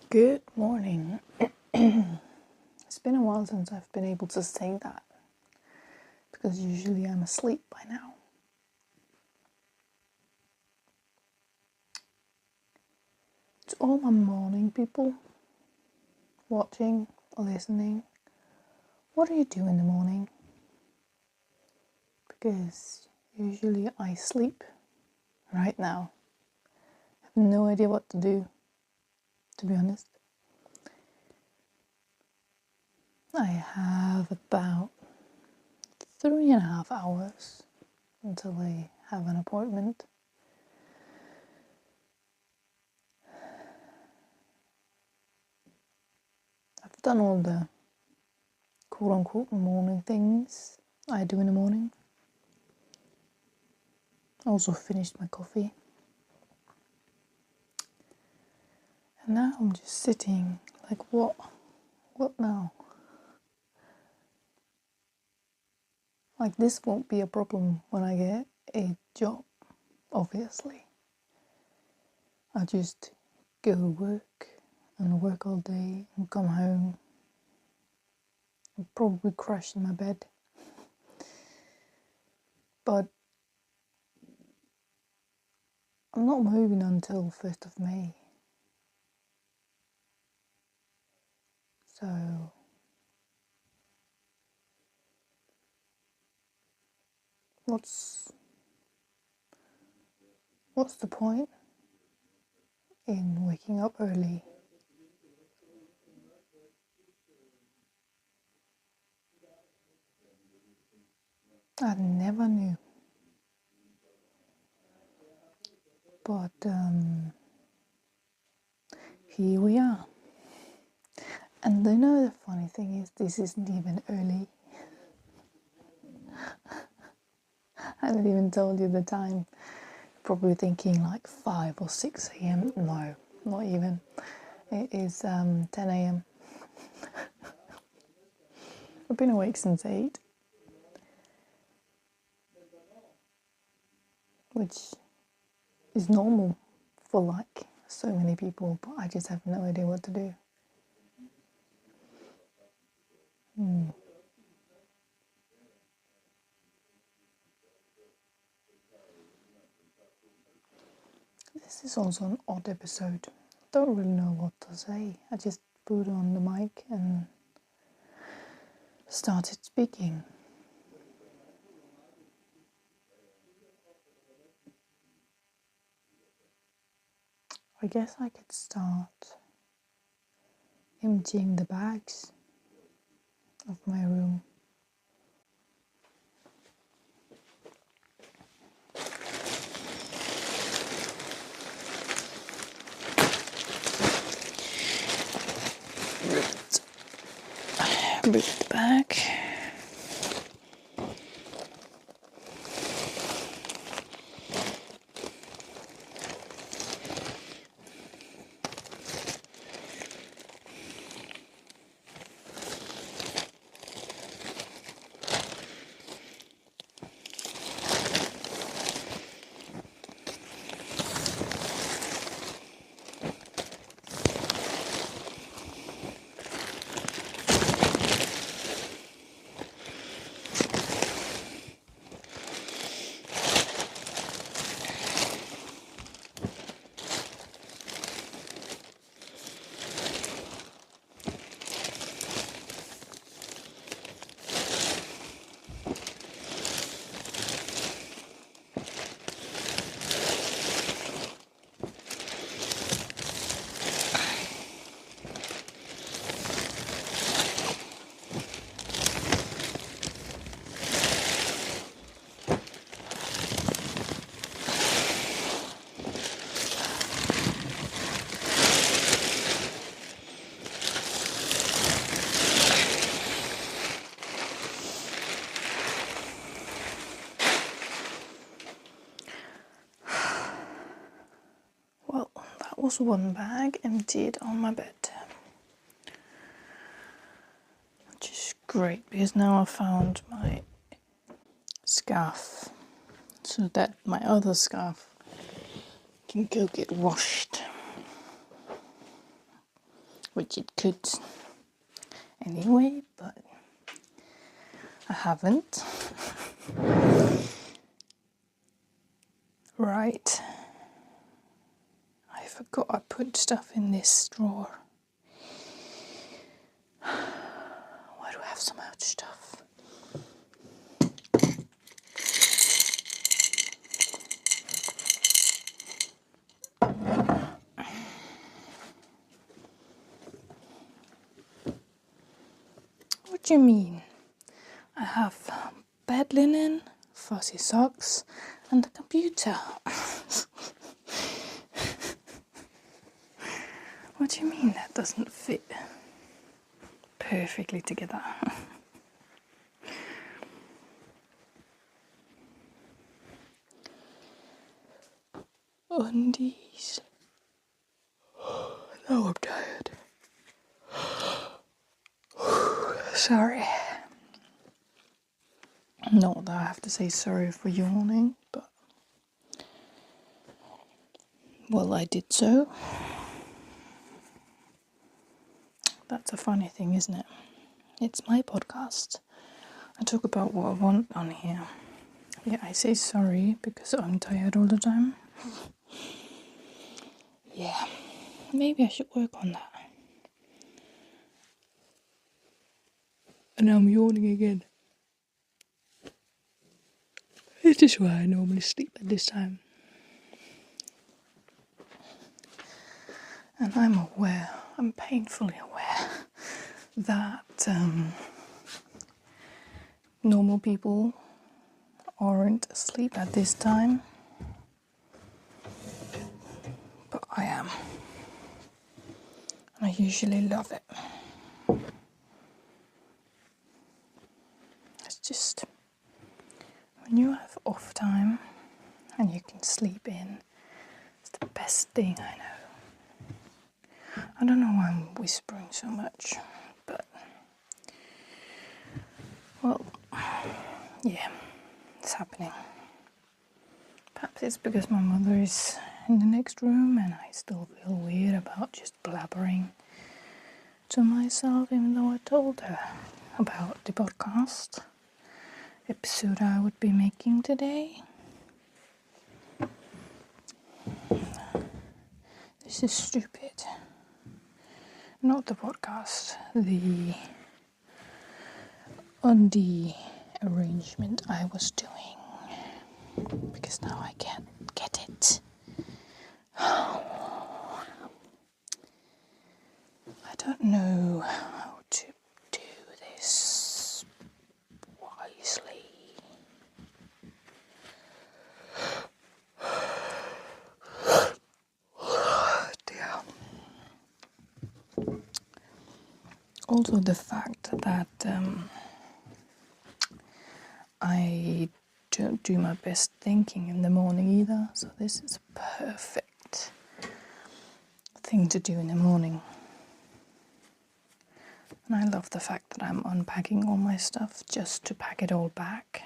Good morning. It's been a while since I've been able to say that because usually I'm asleep by now. To all my morning people watching or listening, what do you do in the morning? Because usually I sleep right now. I have no idea what to do, to be honest. I have about 3.5 hours until I have an appointment. I've done all the quote-unquote morning things I do in the morning. I also finished my coffee. And now I'm just sitting like, what now? Like, this won't be a problem when I get a job, obviously. I'll just go to work and work all day and come home and probably crash in my bed. But I'm not moving until 1st of May. So what's the point in waking up early? I never knew. But here we are. And you know the funny thing is, this isn't even early. I haven't even told you the time. Probably thinking like 5 or 6 a.m. No, not even. It is 10 a.m. I've been awake since 8, which is normal for like so many people, but I just have no idea what to do. This is also an odd episode. Don't really know what to say. I just put on the mic and started speaking. I guess I could start emptying the bags of my room. Ripped back. Well, that was one bag emptied on my bed. Which is great because now I found my scarf so that my other scarf can go get washed. which it could anyway, but I haven't. Right. I forgot I put stuff in this drawer. Why do I have so much stuff? What do you mean? I have bed linen, fuzzy socks, and a computer. What do you mean that doesn't fit perfectly together? Undies. Now I'm tired. Sorry. Not that I have to say sorry for yawning, but well, I did so. That's a funny thing, isn't it? It's my podcast. I talk about what I want on here. Yeah, I say sorry because I'm tired all the time. Yeah, maybe I should work on that. And I'm yawning again. This is why I normally sleep at this time. And I'm painfully aware that normal people aren't asleep at this time. But I am. And I usually love it. It's just when you have off time and you can sleep in, it's the best thing I know. I don't know why I'm whispering so much, but well, yeah, it's happening. Perhaps it's because my mother is in the next room and I still feel weird about just blabbering to myself, even though I told her about the podcast episode I would be making today. This is stupid. Not the podcast, the arrangement I was doing. Because now I can't get it. I don't know how to do this wisely. Dear. Also the fact that I don't do my best thinking in the morning either, so this is a perfect thing to do in the morning. And I love the fact that I'm unpacking all my stuff just to pack it all back.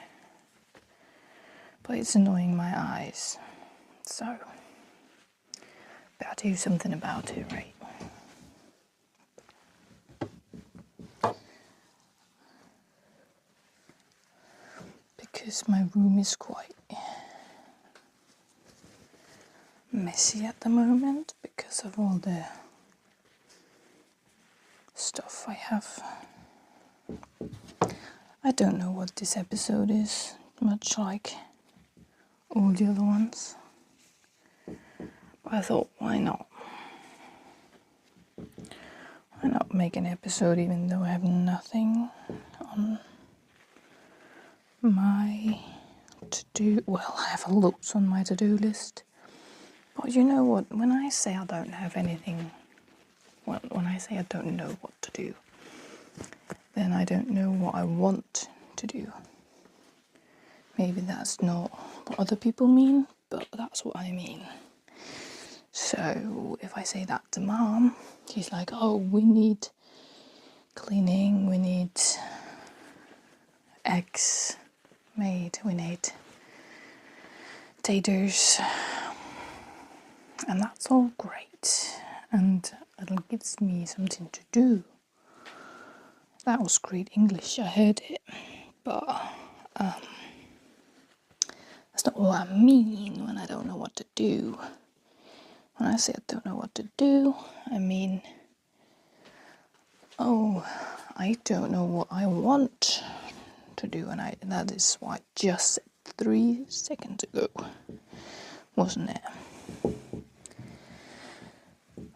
But it's annoying my eyes, so better do something about it, right? Because my room is quite messy at the moment because of all the stuff I have. I don't know what this episode is, much like all the other ones. But I thought, why not? Why not make an episode even though I have nothing on my to-do? Well, I have a lot on my to-do list. But you know what? When I say I don't have anything, when I say I don't know what to do, then I don't know what I want to do. Maybe that's not what other people mean, but that's what I mean. So if I say that to Mom, she's like, oh, we need cleaning, we need eggs made, we need taters, and that's all great. And at actually gives me something to do. That was great English, I heard it, but that's not what I mean when I don't know what to do. When I say I don't know what to do, I mean, I don't know what I want to do, and that is what I just said 3 seconds ago, wasn't it?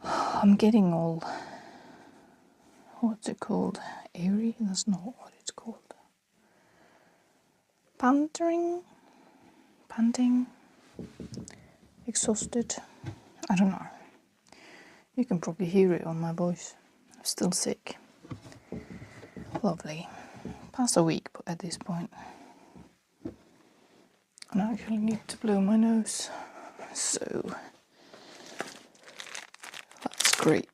I'm getting all, what's it called? Airy? That's not what it's called. Panting, exhausted. I don't know. You can probably hear it on my voice. I'm still sick. Lovely. Past a week at this point. And I actually need to blow my nose. So that's great.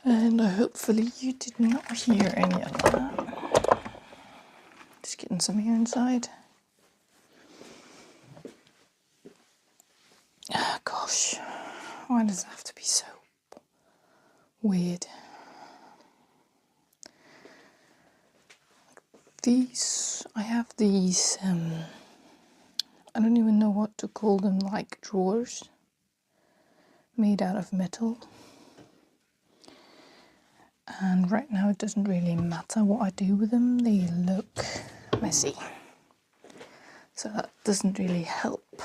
And hopefully you did not hear any of that. Just getting some air inside. Oh, gosh, why does it have to be so weird? I have these, I don't even know what to call them, like drawers made out of metal. And right now it doesn't really matter what I do with them, they look messy. So that doesn't really help.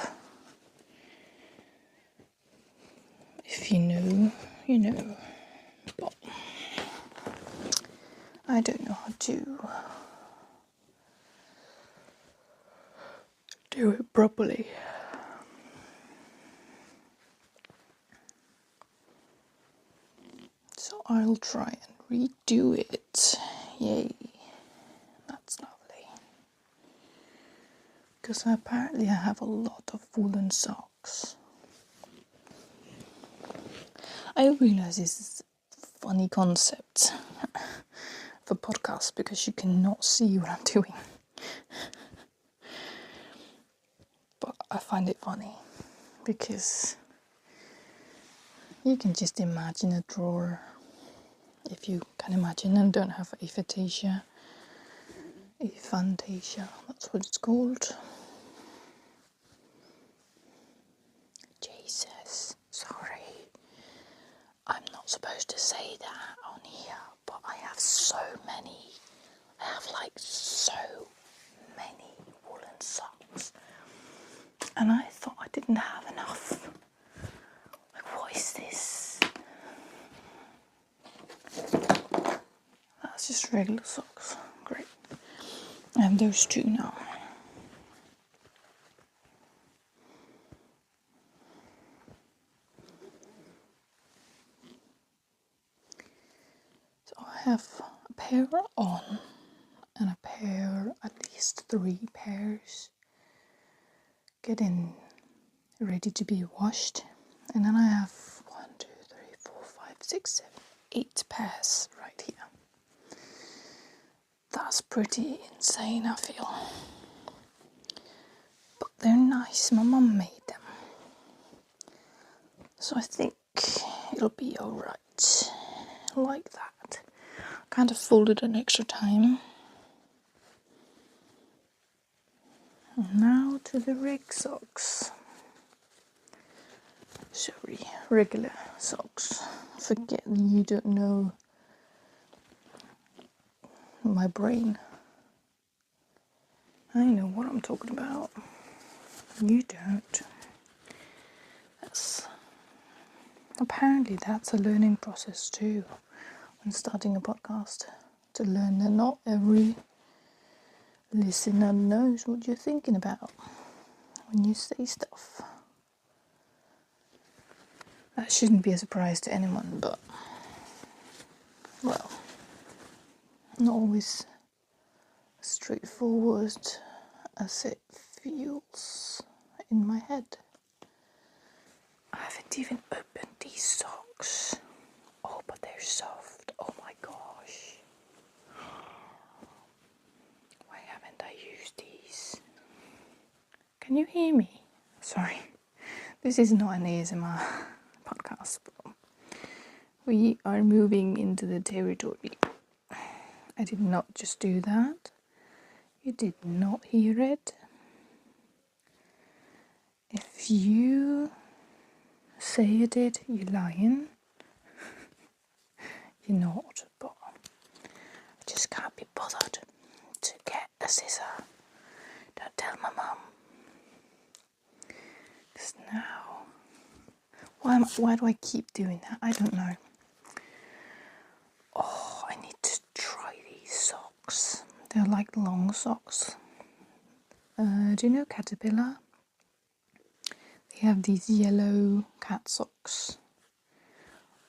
If you know, you know. But I don't know how to do it properly. So I'll try and redo it. Yay. That's lovely. Because apparently I have a lot of woolen socks. I realize this is a funny concept for podcasts because you cannot see what I'm doing. But I find it funny because you can just imagine a drawer, if you can imagine and don't have aphantasia, that's what it's called. Jesus, sorry. I'm not supposed to say that on here, but I have so many woolen socks. And I thought I didn't have enough. Like, what is this? That's just regular socks. Great. I have those two now. So I have a pair on and a pair, at least 3 pairs, getting ready to be washed. And then I have 1, 2, 3, 4, 5, 6, 7, 8 pairs right here. That's pretty insane, I feel. But they're nice, my mum made them. So I think it'll be alright. Like that. Kind of folded an extra time. And now to the socks. Sorry, regular socks. Forget you don't know my brain. I know what I'm talking about. You don't. Apparently that's a learning process too. When starting a podcast, to learn that not every listener knows what you're thinking about when you say stuff. That shouldn't be a surprise to anyone, but, well, not always as straightforward as it feels in my head. I haven't even opened these socks. Oh, but they're soft. Oh my gosh. Why haven't I used these? Can you hear me? Sorry, this is not an ASMR podcast. We are moving into the territory. I did not just do that. You did not hear it. If you say you did, you're lying. You're not, but I just can't be bothered to get a scissor. Don't tell my mum. Because now, why do I keep doing that? I don't know. Oh, I need to try these socks. They're like long socks. Do you know Caterpillar? They have these yellow cat socks.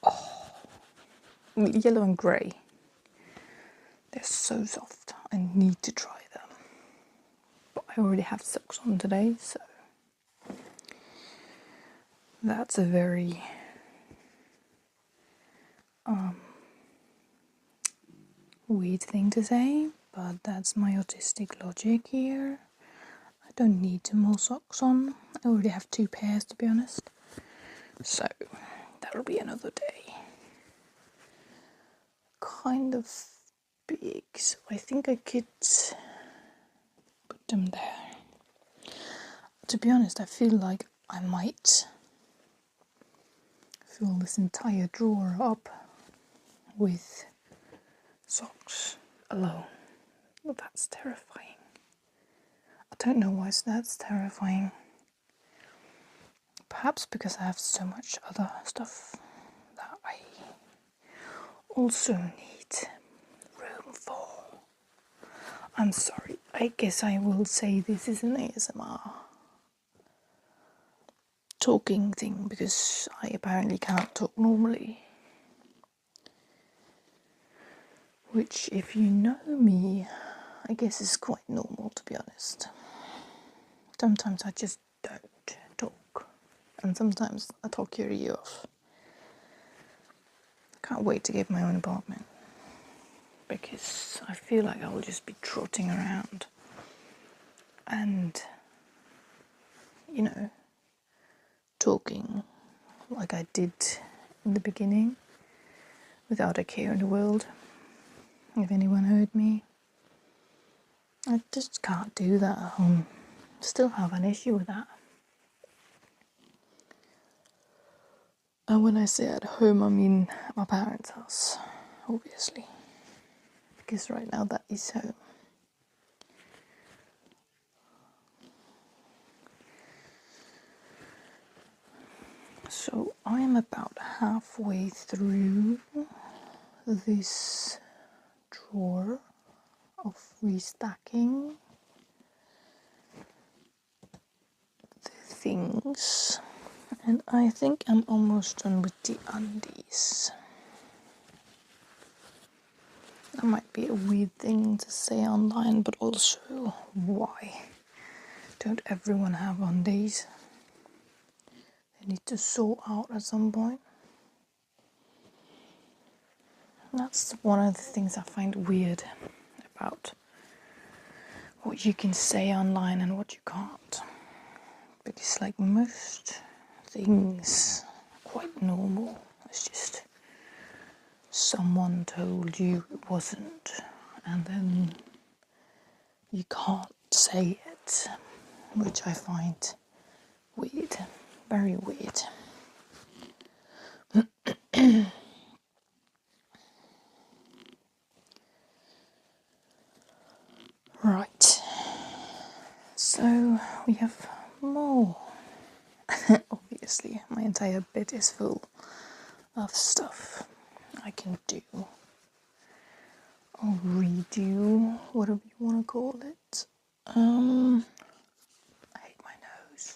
Oh, yellow and grey. They're so soft. I need to try them. But I already have socks on today, so that's a very weird thing to say, but that's my autistic logic here. I don't need more socks on. I already have 2 pairs, to be honest. So that'll be another day. Kind of big, so I think I could put them there. To be honest, I feel like I might fill this entire drawer up with socks alone. Well, that's terrifying. I don't know why that's terrifying. Perhaps because I have so much other stuff that I also need room for. I'm sorry, I guess I will say this is an ASMR talking thing because I apparently can't talk normally. Which, if you know me, I guess is quite normal, to be honest. Sometimes I just don't talk, and sometimes I talk your ear off. I can't wait to get my own apartment because I feel like I will just be trotting around and, you know, talking like I did in the beginning without a care in the world. If anyone heard me, I just can't do that at home. Still have an issue with that. And when I say at home, I mean my parents' house, obviously. Because right now that is home. So I am about halfway through this drawer of restacking the things, and I think I'm almost done with the undies. That might be a weird thing to say online, but also, why? Don't everyone have undies? They need to sort out at some point. That's one of the things I find weird about what you can say online and what you can't. Because like most things, quite normal. It's just someone told you it wasn't, and then you can't say it, which I find weird, very weird. Right, so we have more. Obviously, my entire bed is full of stuff I can do or redo, whatever you want to call it. I hate my nose.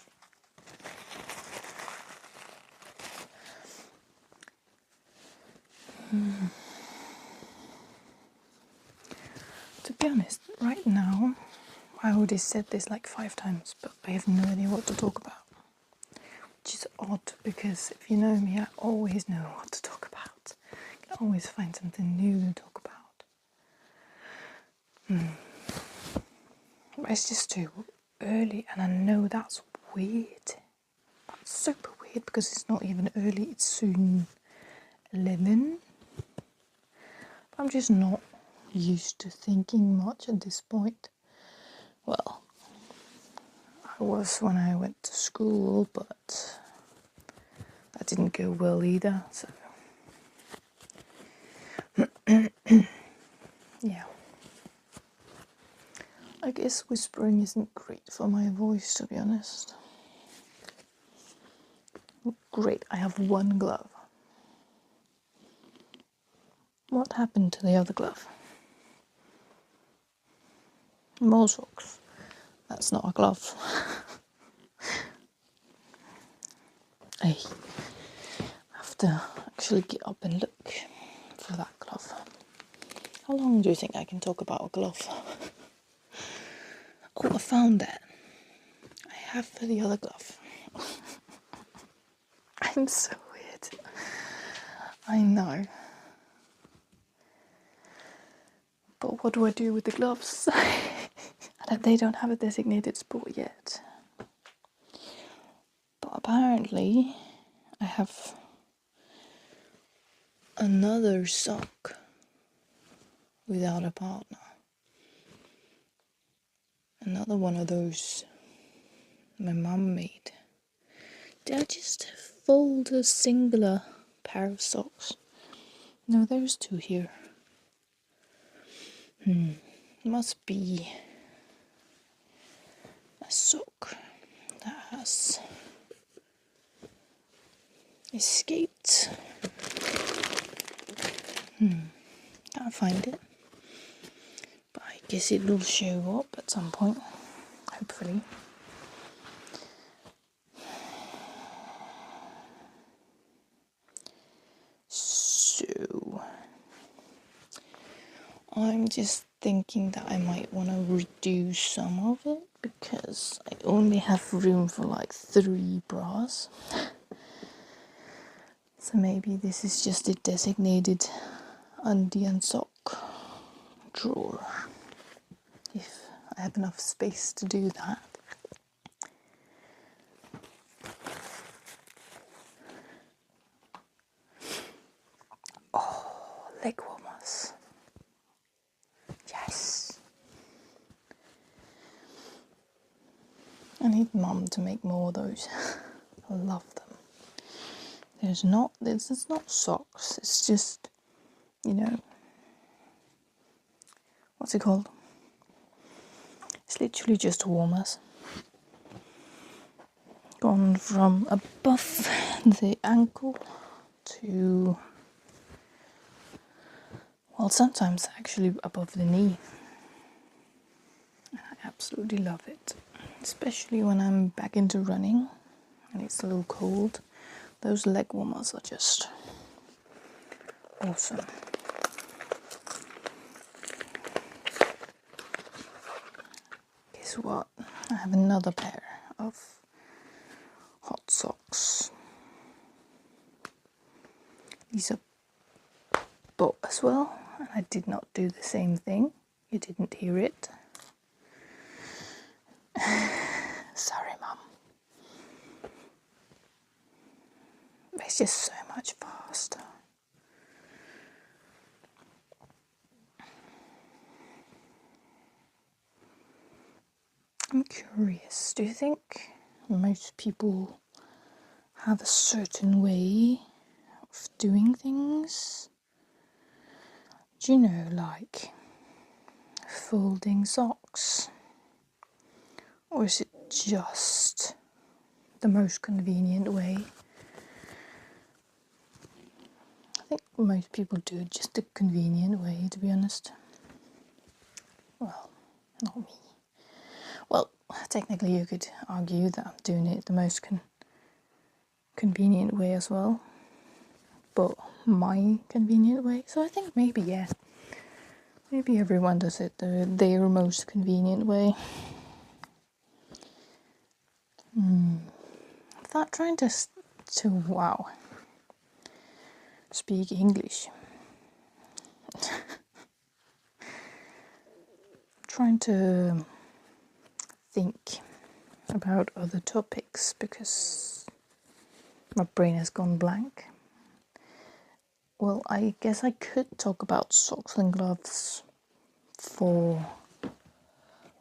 To be honest, right now, I already said this like 5 times, but I have no idea what to talk about. Which is odd, because if you know me, I always know what to talk about. I can always find something new to talk about. But it's just too early, and I know that's weird. That's super weird because it's not even early, it's soon 11. I'm just not used to thinking much at this point. Well, I was when I went to school, but that didn't go well either, so yeah. I guess whispering isn't great for my voice, to be honest. Great, I have one glove. What happened to the other glove? More socks. That's not a glove. I have to actually get up and look for that glove. How long do you think I can talk about a glove? Oh, I found that. I have the other glove. I'm so weird. I know. But what do I do with the gloves? They don't have a designated spot yet. But apparently, I have another sock without a partner. Another one of those my mum made. Did I just fold a singular pair of socks? No, there's two here. Must be a sock that has escaped. Can't find it. But I guess it will show up at some point, hopefully. So, I'm just thinking that I might want to reduce some of it because I only have room for like 3 bras. So maybe this is just a designated undie and sock drawer, if I have enough space to do that. Oh, leg warmers. Yes. I need Mum to make more of those. I love them. It's not socks, it's just, what's it called? It's literally just warmers. Gone from above the ankle to, well, sometimes actually above the knee. I absolutely love it, especially when I'm back into running and it's a little cold. Those leg warmers are just awesome. Guess what? I have another pair of hot socks. These are bought as well, and I did not do the same thing. You didn't hear it. Sorry, Mum. It's just so much faster. I'm curious, do you think most people have a certain way of doing things? Do you know, like folding socks? Or is it just the most convenient way? I think most people do it just the convenient way, to be honest. Well, not me. Well, technically you could argue that I'm doing it the most convenient way as well. But my convenient way. So I think maybe, yeah. Maybe everyone does it their most convenient way. Without trying to wow, speak English. Trying to think about other topics because my brain has gone blank. Well, I guess I could talk about socks and gloves for...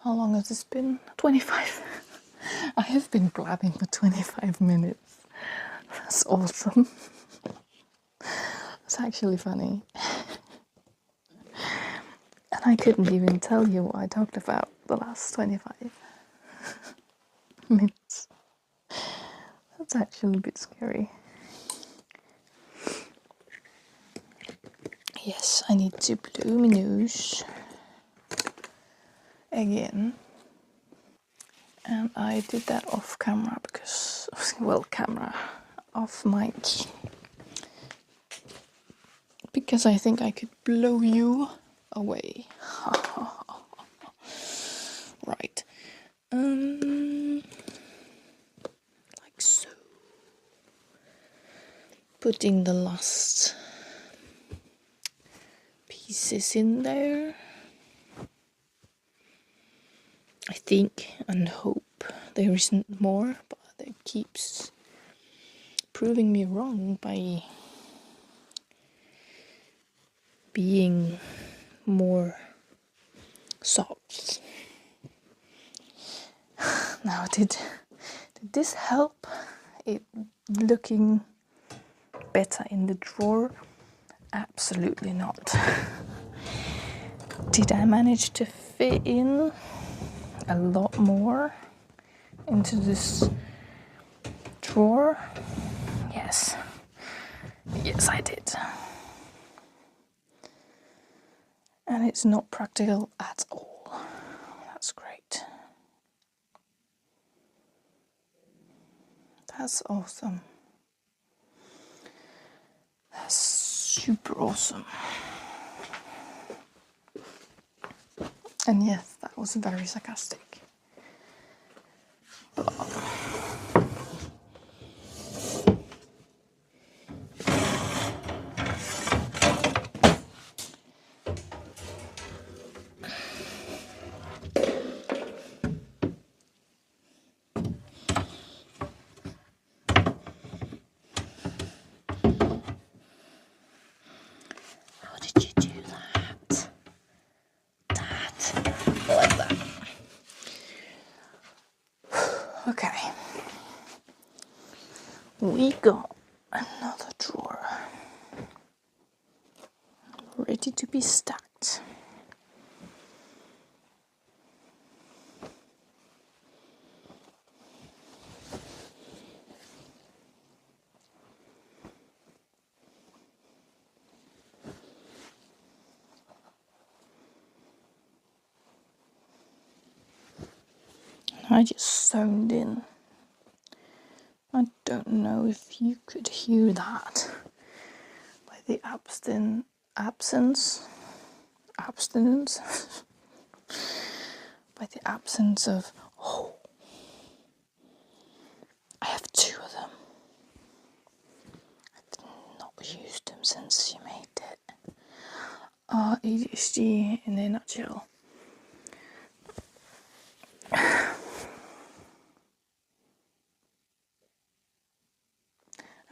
How long has this been? 25. I have been blabbing for 25 minutes. That's awesome. It's actually funny. And I couldn't even tell you what I talked about the last 25 minutes. That's actually a bit scary. Yes, I need to blow my nose again. And I did that off camera because, well, camera, off mic. Because I think I could blow you away. Right. Like so. Putting the last pieces in there. I think and hope there isn't more, but it keeps proving me wrong by being more socks. Now, did this help it looking better in the drawer? Absolutely not. Did I manage to fit in a lot more into this drawer? Yes. Yes, I did. And it's not practical at all. That's great. That's awesome. That's super awesome. And yes, that was very sarcastic. How did you do that? Like that. Okay. We got another drawer ready to be stacked. I just zoned in. I don't know if you could hear that by the absence by the absence of, oh, I have two of them. I've not used them since you made it. ADHD in a nutshell. I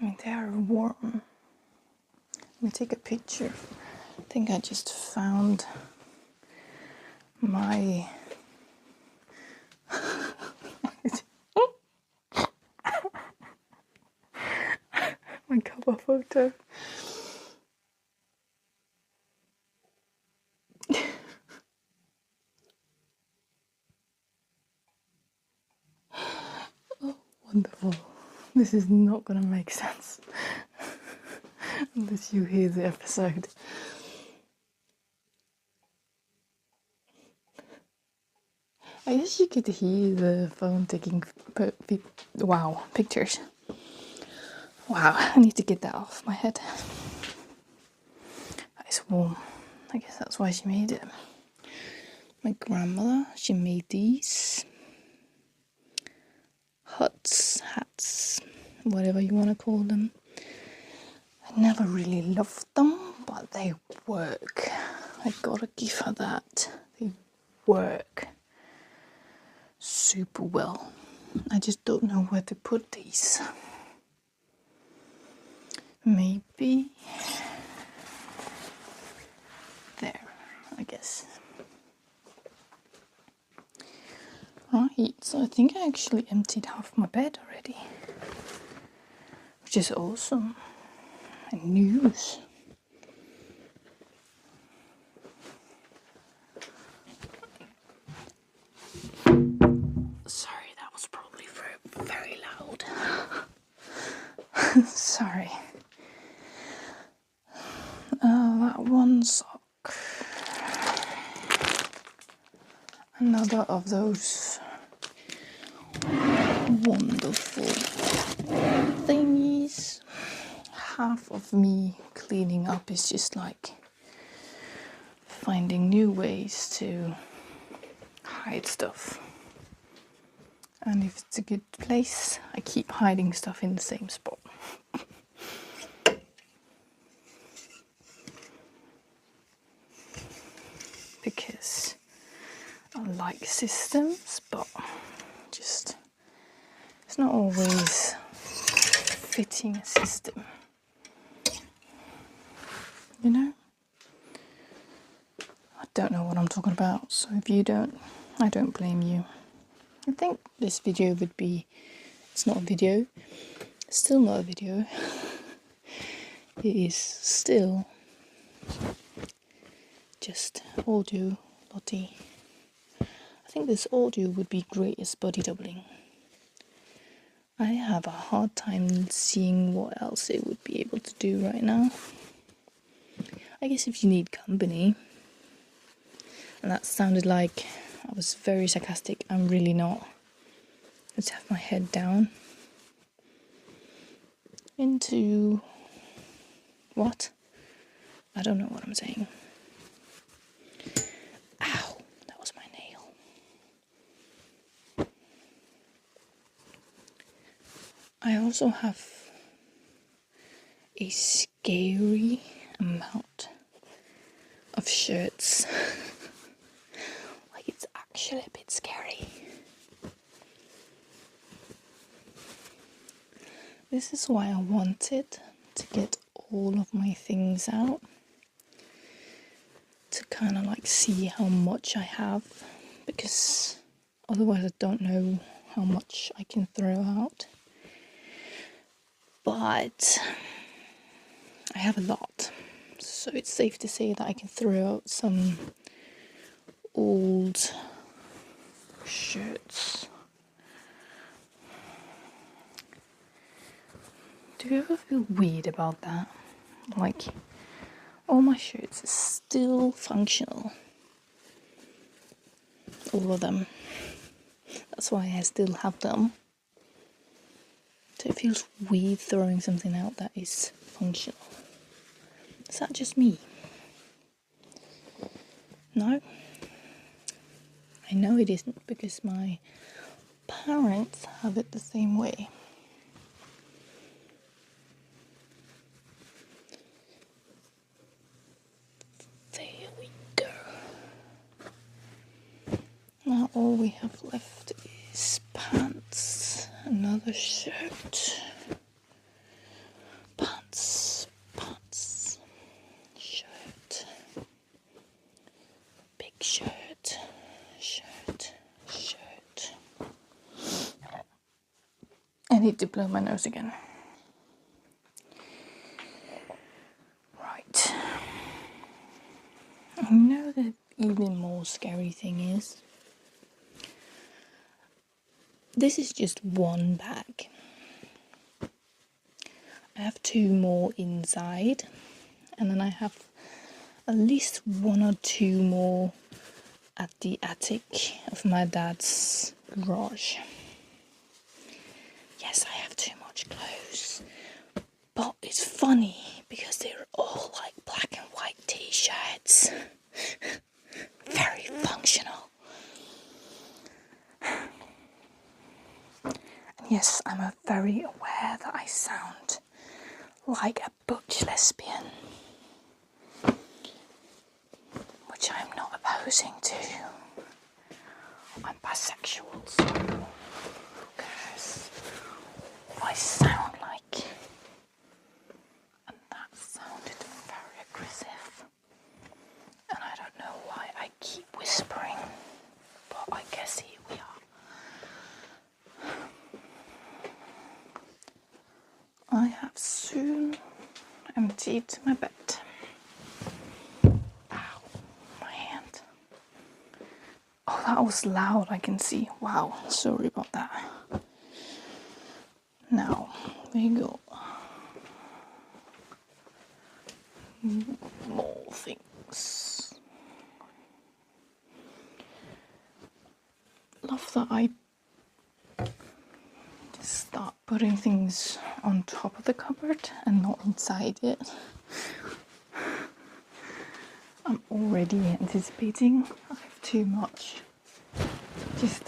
mean, they are warm. Let me take a picture. I think I just found my my cover photo. Oh, wonderful. This is not gonna make sense unless you hear the episode. I guess you could hear the phone taking pictures. Wow, I need to get that off my head. It's warm. I guess that's why she made it. My grandmother, she made these hats, whatever you want to call them. I never really loved them, but they work. I gotta give her that. They work super well. I just don't know where to put these. Maybe there, I guess. Right, so I think I actually emptied half my bed already, which is awesome and news. Sorry, that was probably very loud. Sorry. That one sock. Another of those wonderful thingies. Half of me cleaning up is just like finding new ways to hide stuff. And if it's a good place, I keep hiding stuff in the same spot. Because I like systems, but just it's not always fitting a system. You know? I don't know what I'm talking about, so if you don't, I don't blame you. I think this video would be, it's not a video, it's still not a video. It is still just audio, Lottie. I think this audio would be great as body doubling. I have a hard time seeing what else it would be able to do right now. I guess if you need company. And that sounded like I was very sarcastic. I'm really not. Let's have my head down. Into what? I don't know what I'm saying. Ow, that was my nail. I also have a scary amount of shirts. Like, it's actually a bit scary. This is why I wanted to get all of my things out, to kind of like see how much I have, because otherwise I don't know how much I can throw out. But I have a lot, so it's safe to say that I can throw out some old shirts. Do you ever feel weird about that? Like, all my shirts are still functional. All of them. That's why I still have them. So it feels weird throwing something out that is functional. Is that just me? No? I know it isn't, because my parents have it the same way. There we go. Now all we have left is pants, another shirt, pants, shirt, big shirt, shirt. I need to blow my nose again. Right. You know, the even more scary thing is, this is just one bag. I have 2 more inside, and then I have at least 1 or 2 more at the attic of my dad's garage. Yes, I have too much clothes, but it's funny because they're all like black and white t-shirts. Very functional. And yes, I'm very aware that I sound like a butch lesbian, which I'm not opposing to. I'm bisexual, so okay. I have soon emptied my bed. Ow, my hand. Oh, that was loud, I can see. Wow, sorry about that. Now, there you go. More things. Love that I just start putting things on top of the cupboard and not inside it. I'm already anticipating I have too much. Just,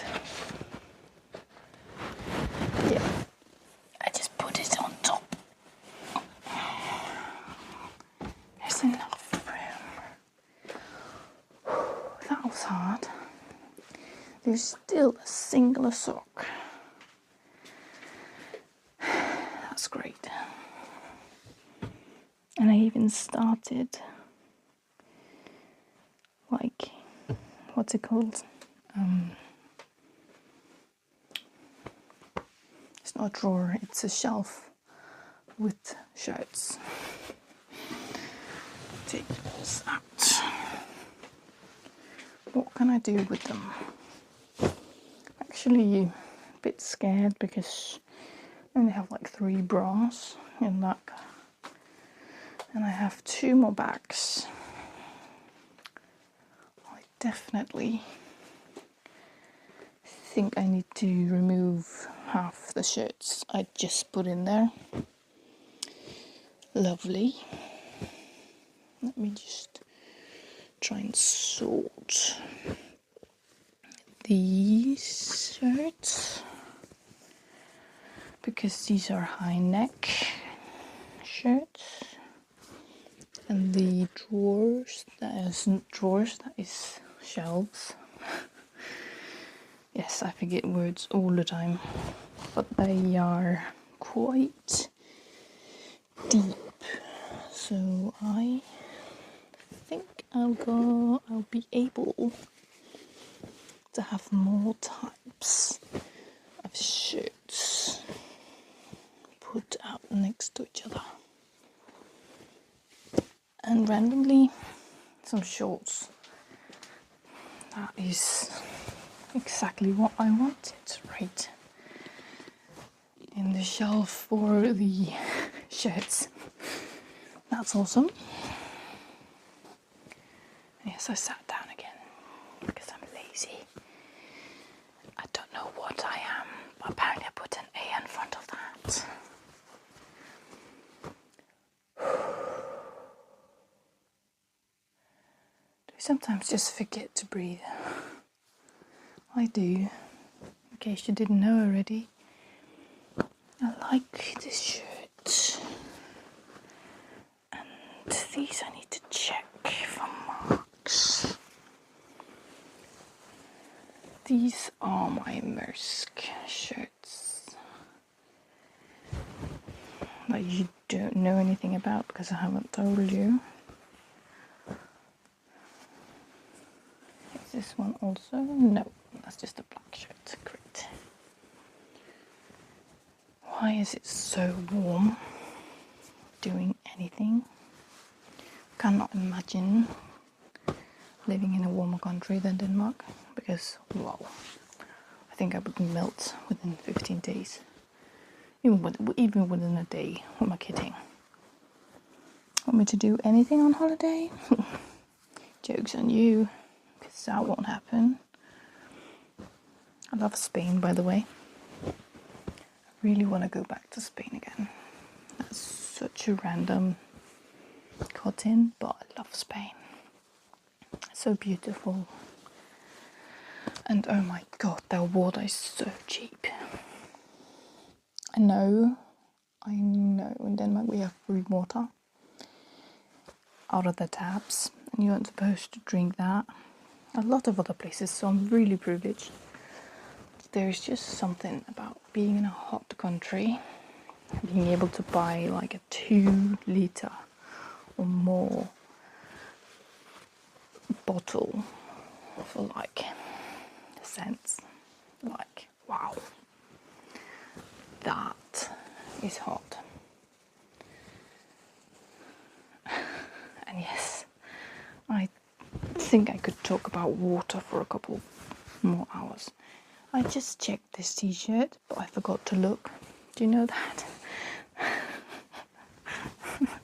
yeah, I just put it on top. There's enough room. That was hard. There's still a single sock. That's great. And I even started, like, what's it called? It's not a drawer, it's a shelf with shirts. Take those out. What can I do with them? Actually, a bit scared because I only have like 3 bras in that. And I have 2 more bags. I definitely think I need to remove half the shirts I just put in there. Lovely. Let me just try and sort these shirts because these are high neck shirts, and the drawers, that isn't drawers, that is shelves. Yes, I forget words all the time, but they are quite deep, so I think I'll be able to have more types of shirts put out next to each other. And randomly, some shorts. That is exactly what I wanted, right? In the shelf for the shirts. That's awesome. Yes, I sat down again because I'm lazy. I don't know what I am, but apparently I put an A in front of that. Do sometimes just forget to breathe? I do, in case you didn't know already. I like this shirt. And these I need to check for marks. These are my Maersk shirts that you don't know anything about because I haven't told you. Is this one also? No, that's just a black shirt. Great. Why is it so warm? Doing anything? Cannot imagine living in a warmer country than Denmark because, wow, I think I would melt within 15 days. Even within a day. What am I kidding? Want me to do anything on holiday? Joke's on you, because that won't happen. I love Spain, by the way. I really want to go back to Spain again. That's such a random cut in, but I love Spain. It's so beautiful. And oh my god, their water is so cheap. I know, in Denmark we have free water out of the taps, and you aren't supposed to drink that. A lot of other places, so I'm really privileged. There's just something about being in a hot country, being able to buy like a 2-liter or more bottle for like cents. Like, wow, that is hot. think I could talk about water for a couple more hours. I just checked this t-shirt, but I forgot to look. Do you know that?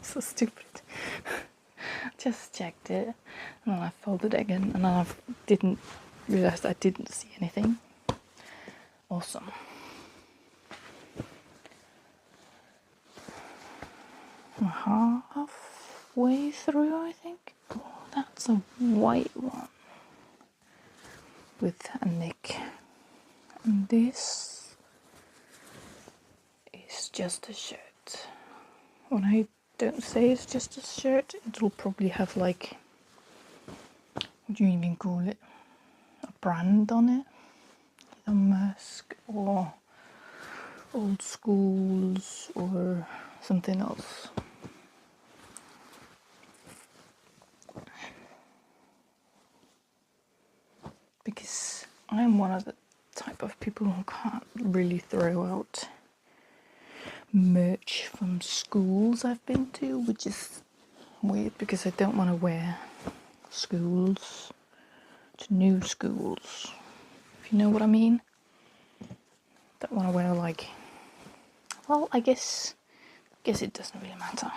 So stupid. Just checked it, and then I folded it again, and then I didn't realize I didn't see anything. Awesome. Halfway through, I think. Oh, that's a white one with a neck, and this is just a shirt. When I don't say it's just a shirt, it'll probably have like, what do you even call it, a brand on it, a Mask or Old Schools or something else. Because I'm one of the type of people who can't really throw out merch from schools I've been to, which is weird because I don't want to wear schools to new schools, if you know what I mean. Don't want to wear like, well, I guess it doesn't really matter,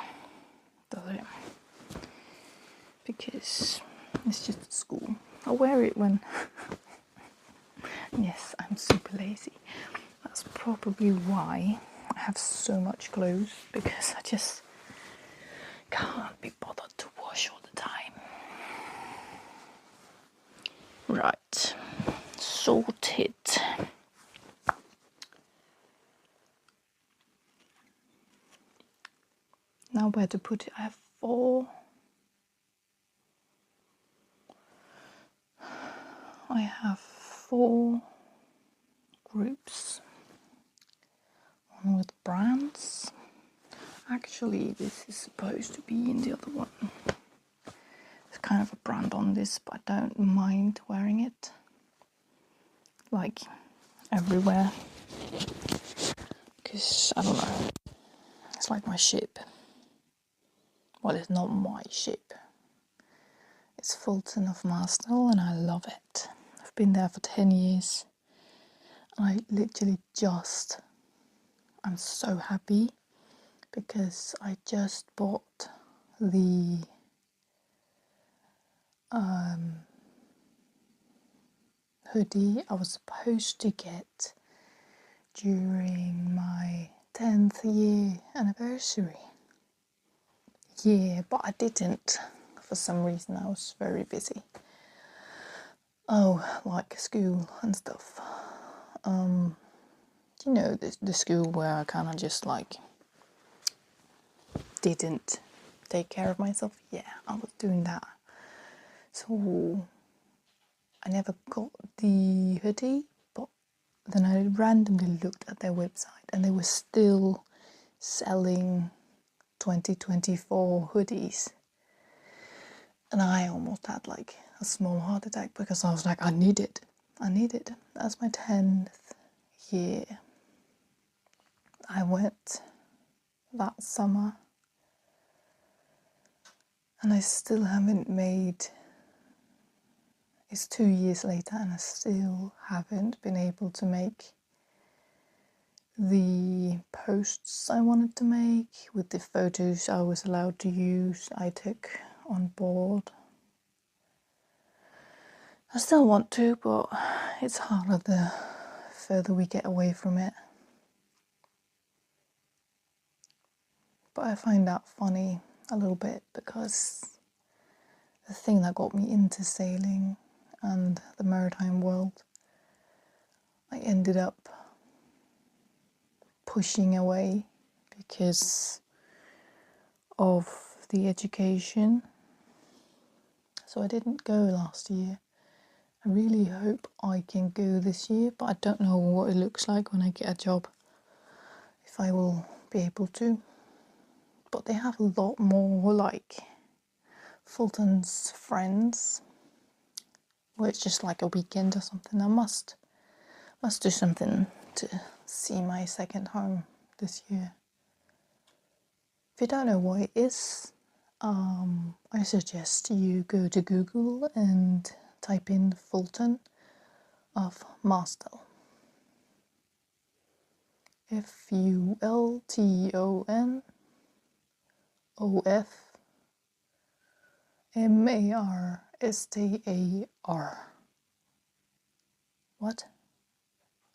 does it? Because it's just a school. I'll wear it when yes, I'm super lazy. That's probably why I have so much clothes, because I just can't be bothered to wash all the time. Right, sorted. Now where to put it? I have 4. I have 4 groups. One with brands. Actually, this is supposed to be in the other one. There's kind of a brand on this, but I don't mind wearing it. Like, everywhere. Because, I don't know. It's like my ship. Well, it's not my ship. It's Fulton of Marsdale, and I love it. I've been there for 10 years. I literally I'm so happy because I just bought the hoodie I was supposed to get during my 10th year anniversary. Yeah, but I didn't. For some reason I was very busy. Oh, like school and stuff. You know, the school where I kind of just like didn't take care of myself. Yeah, I was doing that. So I never got the hoodie, but then I randomly looked at their website and they were still selling 2024 hoodies. And I almost had like a small heart attack because I was like, I need it. That's my 10th year. I went that summer and I still haven't made, it's 2 years later and I still haven't been able to make the posts I wanted to make with the photos I was allowed to use, I took on board. I still want to, but it's harder the further we get away from it. But I find that funny a little bit because the thing that got me into sailing and the maritime world, I ended up pushing away because of the education. So I didn't go last year. I really hope I can go this year, but I don't know what it looks like when I get a job, if I will be able to. But they have a lot more like Fulton's Friends, where it's just like a weekend or something. I must do something to see my second home this year. If you don't know what it is, I suggest you go to Google and type in Fulton of Mostel. Fultonofmastar. What?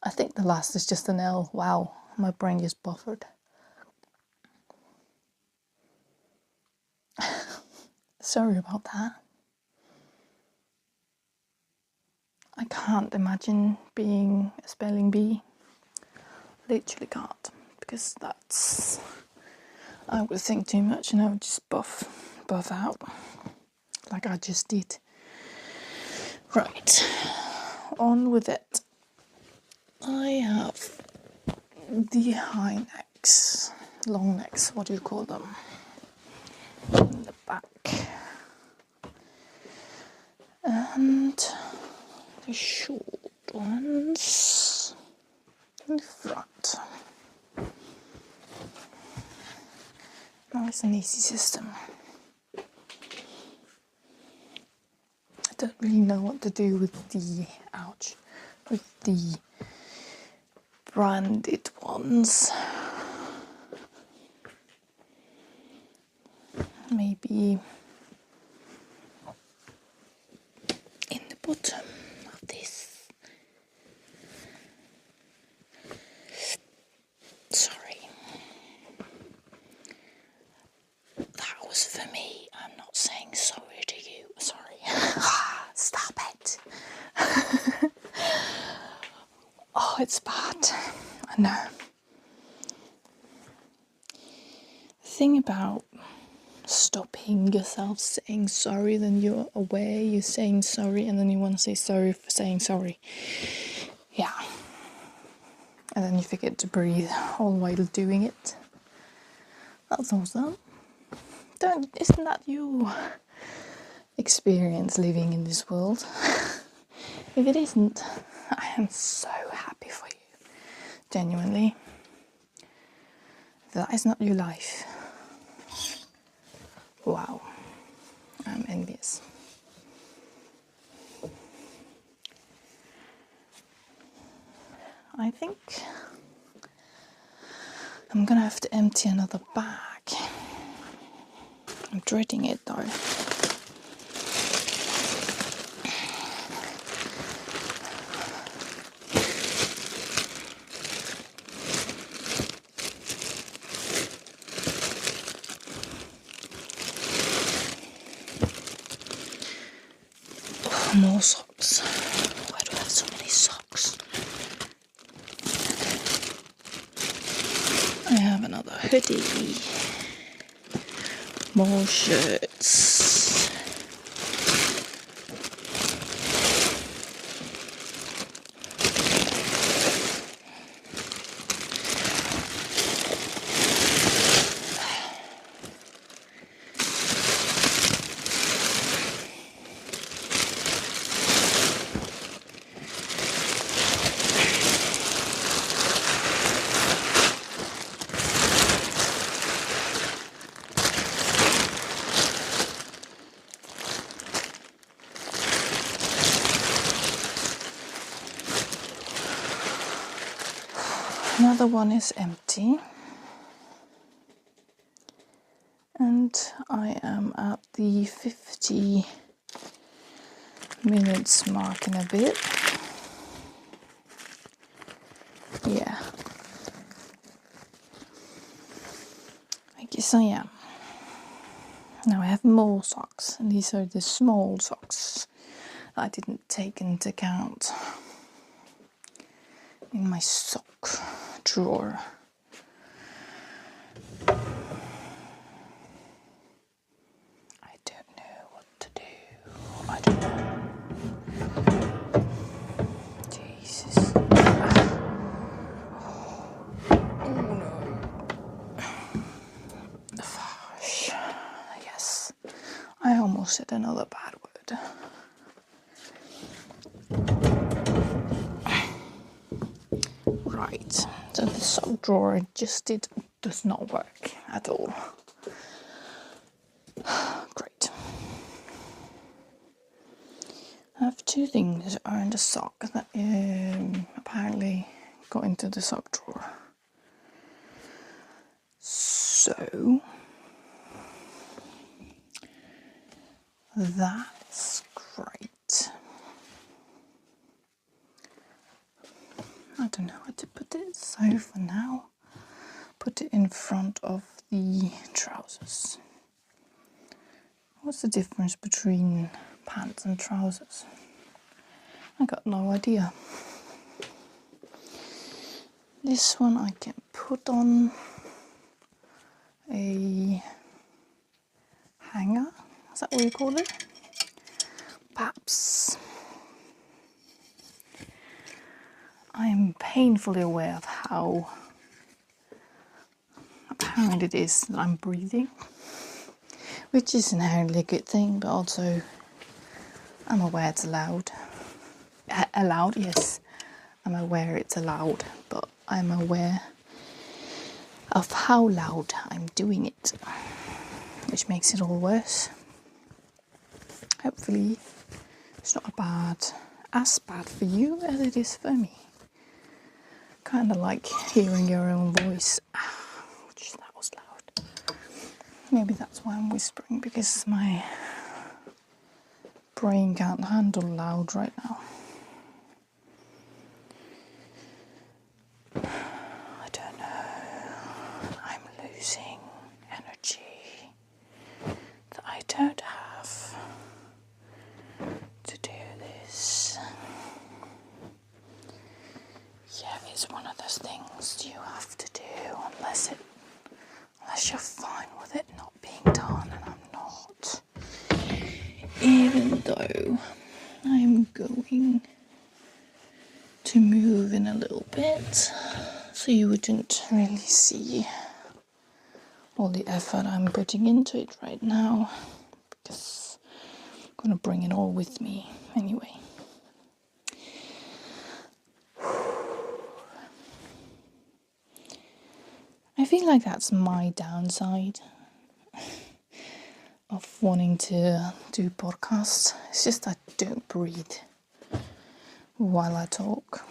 I think the last is just an L. Wow, my brain just buffered. Sorry about that. I can't imagine being a spelling bee. Literally can't, because that's... I would think too much and I would just buff out, like I just did. Right, on with it. I have the high necks, long necks, what do you call them? In the back. And the short ones in the front. Nice and easy system. I don't really know what to do with the branded ones. Maybe in the bottom of this. Sorry. That was for me. I'm not saying sorry to you. Sorry. Stop it. Oh, it's bad. I know. The thing about stopping yourself saying sorry, then you're aware you're saying sorry, and then you want to say sorry for saying sorry. Yeah. And then you forget to breathe all while doing it. That's awesome. Isn't that your experience living in this world? If it isn't, I am so happy for you. Genuinely. That is not your life. Wow. I'm envious. I think I'm gonna have to empty another bag. I'm dreading it though. Oh, more socks. Why do I have so many socks? I have another hoodie. More shirts. Another one is empty. And I am at the 50 minutes mark in a bit. Yeah. I guess I am. Now I have more socks, and these are the small socks I didn't take into account in my sock drawer. I don't know what to do. I don't know. Jesus. Oh no. Gosh. Yes. I almost said another bad word. Right, so the sock drawer does not work at all. Great. I have two things that are in the sock that apparently got into the sock drawer. So that's great. I don't know how to put it, so for now, put it in front of the trousers. What's the difference between pants and trousers? I got no idea. This one I can put on a hanger, is that what you call it? Perhaps. I am painfully aware of how apparent it is that I'm breathing, which is inherently a good thing, but also I'm aware it's allowed. Allowed, yes. I'm aware it's allowed, but I'm aware of how loud I'm doing it, which makes it all worse. Hopefully it's not as bad for you as it is for me. Kind of like hearing your own voice. Ouch, that was loud. Maybe that's why I'm whispering, because my brain can't handle loud right now. I don't know. I'm losing energy that I don't have to do this. Yeah, it's one of those things you have to do unless you're fine with it not being done, and I'm not. Even though I'm going to move in a little bit, so you wouldn't really see all the effort I'm putting into it right now, because I'm going to bring it all with me anyway. I feel like that's my downside of wanting to do podcasts. It's just I don't breathe while I talk.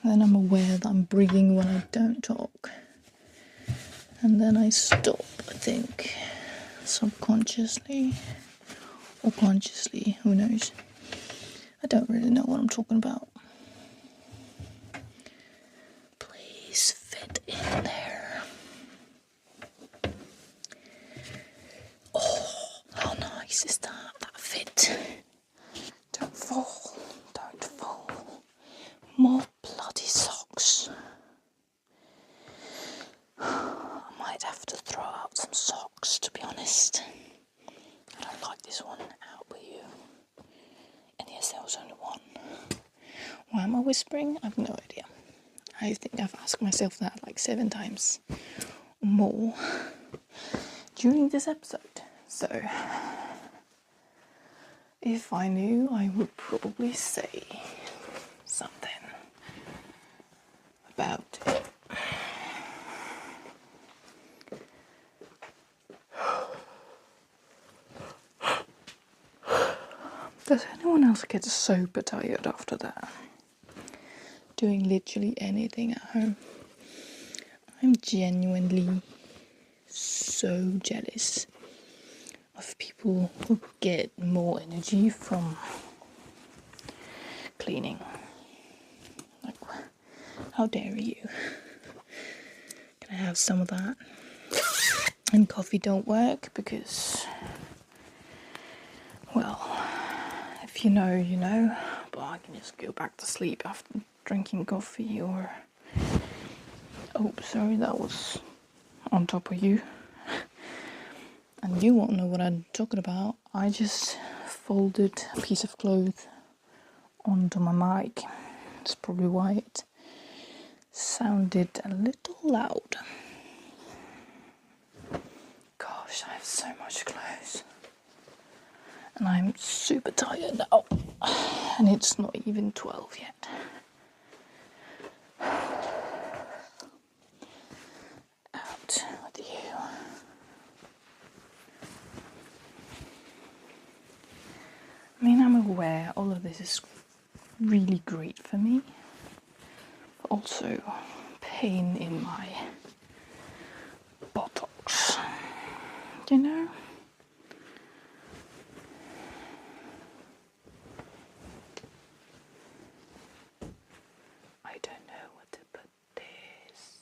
And then I'm aware that I'm breathing when I don't talk. And then I stop, I think, subconsciously or consciously, who knows. I don't really know what I'm talking about. Please fit in there. Oh, how nice is that? That fit. Don't fall. Don't fall. More bloody socks. I might have to throw out some socks, to be honest. I don't like this one. Out with you. And yes, there was only one. Why am I whispering? I have no idea. I think I've asked myself that like 7 times or more during this episode. So, if I knew, I would probably say something about it. Does anyone else get super tired after that? Doing literally anything at home. I'm genuinely so jealous of people who get more energy from cleaning. Like, how dare you? Can I have some of that? And coffee don't work because, well, if you know, you know, but I can just go back to sleep after drinking coffee or... Oh, sorry, that was on top of you. And you won't know what I'm talking about. I just folded a piece of cloth onto my mic. That's probably why it sounded a little loud. Gosh, I have so much clothes. And I'm super tired now. And it's not even 12 yet. Out with you. all of this is really great for me. Also, pain in my buttocks, you know? I don't know what to put this.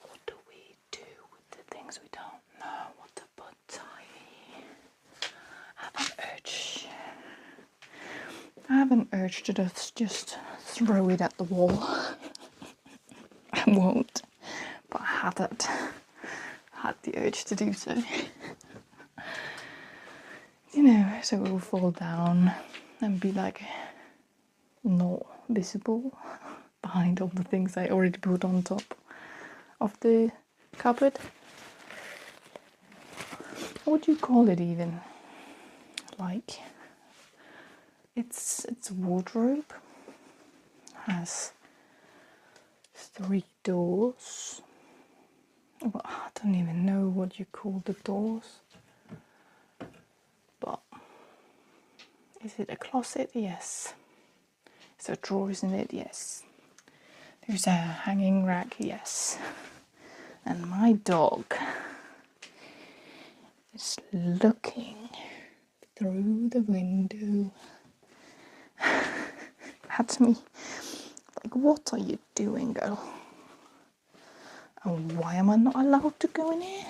What do we do with the things we don't know what to put? I have an urge to just throw it at the wall. I won't, but I had the urge to do so. You know, so it will fall down and be like not visible behind all the things I already put on top of the cupboard. What do you call it even? Like, it's a wardrobe. Has 3 doors. Well, I don't even know what you call the doors. But is it a closet? Yes. Is there drawers in it? Yes. There's a hanging rack? Yes. And my dog is looking through the window at me like, what are you doing, girl? And why am I not allowed to go in here?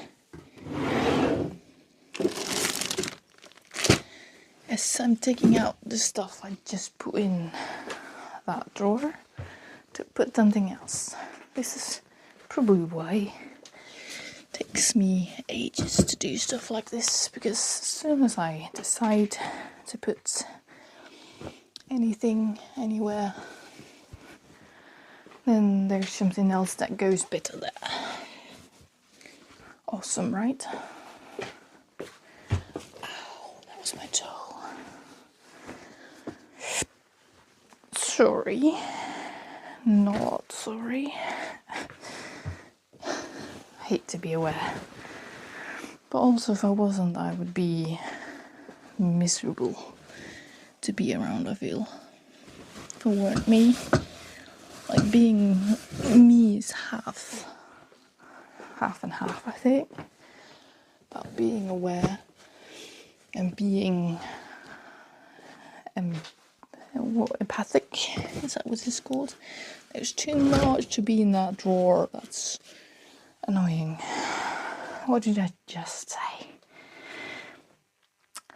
Yes, I'm taking out the stuff I just put in that drawer to put something else. This is probably why it takes me ages to do stuff like this, because as soon as I decide to put anything anywhere, then there's something else that goes better there. Awesome, right? Ow, that was my toe. Sorry. Not sorry. I hate to be aware. But also, if I wasn't, I would be miserable to be around, I feel. If it weren't me. Like, being me is half and half, I think. But being aware and being empathic, is that what it's called? There's too much to be in that drawer. That's annoying. What did I just say?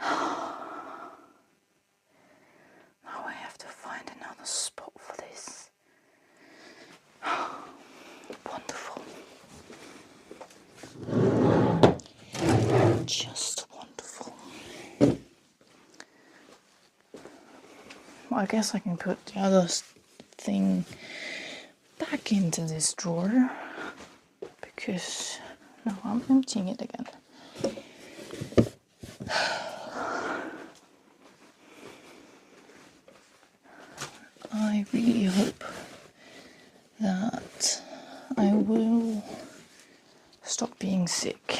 Now I have to find another spot for this. Wonderful. Just wonderful. Well, I guess I can put the other thing back into this drawer, because now I'm emptying it again. I really hope that I will stop being sick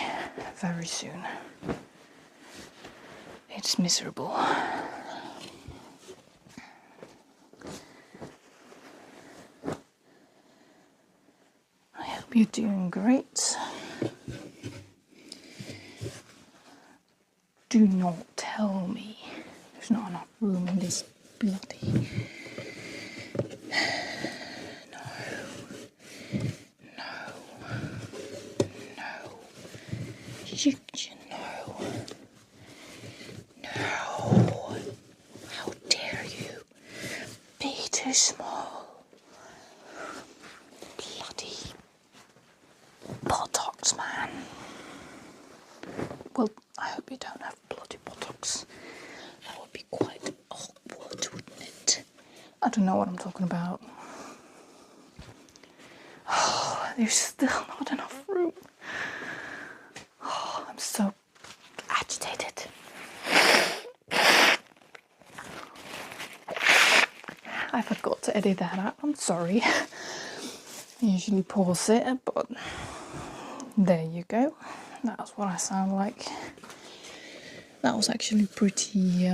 very soon. It's miserable. I hope you're doing great. Do not tell me there's not enough room in this bloody... You know. No. How dare you be too small? Bloody buttocks, man. Well, I hope you don't have bloody buttocks. That would be quite awkward, wouldn't it? I don't know what I'm talking about. Oh, there's still not enough room. Oh, I'm so agitated. I forgot to edit that out. I'm sorry. I usually pause it, but there you go. That's what I sound like. That was actually pretty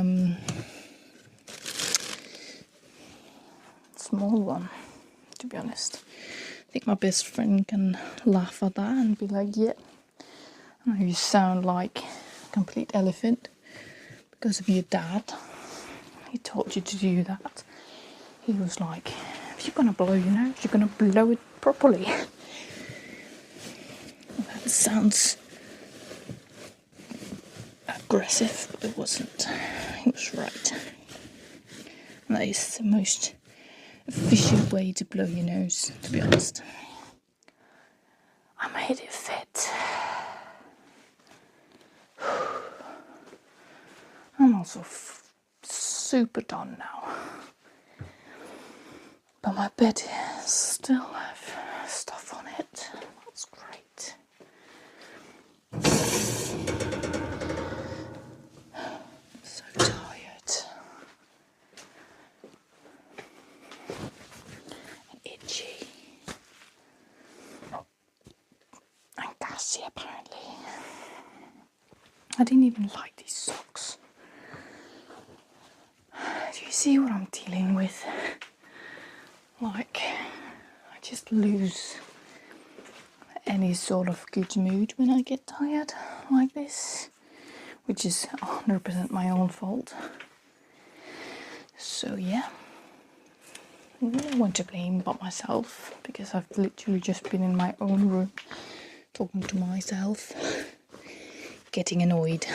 small one, to be honest. I think my best friend can laugh at that and be like, yeah, I know you sound like a complete elephant because of your dad. He taught you to do that. He was like, if you're going to blow your nose, you're going to blow it properly. That sounds aggressive, but it wasn't. He was right. That is the most efficient way to blow your nose, to be honest. I made it fit. I'm also super done now. But my bed still have stuff on it. That's great. I'm so tired. And itchy. And gassy apparently. I didn't even like these socks. Do you see what I'm dealing with? Like, I just lose any sort of good mood when I get tired like this, which is 100% my own fault. So yeah, no one to blame but myself, because I've literally just been in my own room talking to myself, getting annoyed.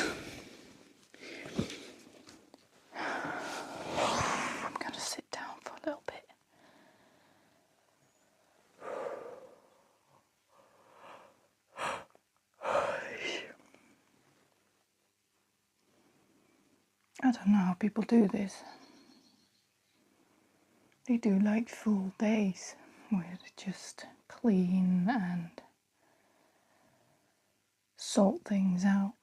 I'm gonna sit down for a little bit. I don't know how people do this. They do like full days where they just clean and sort things out.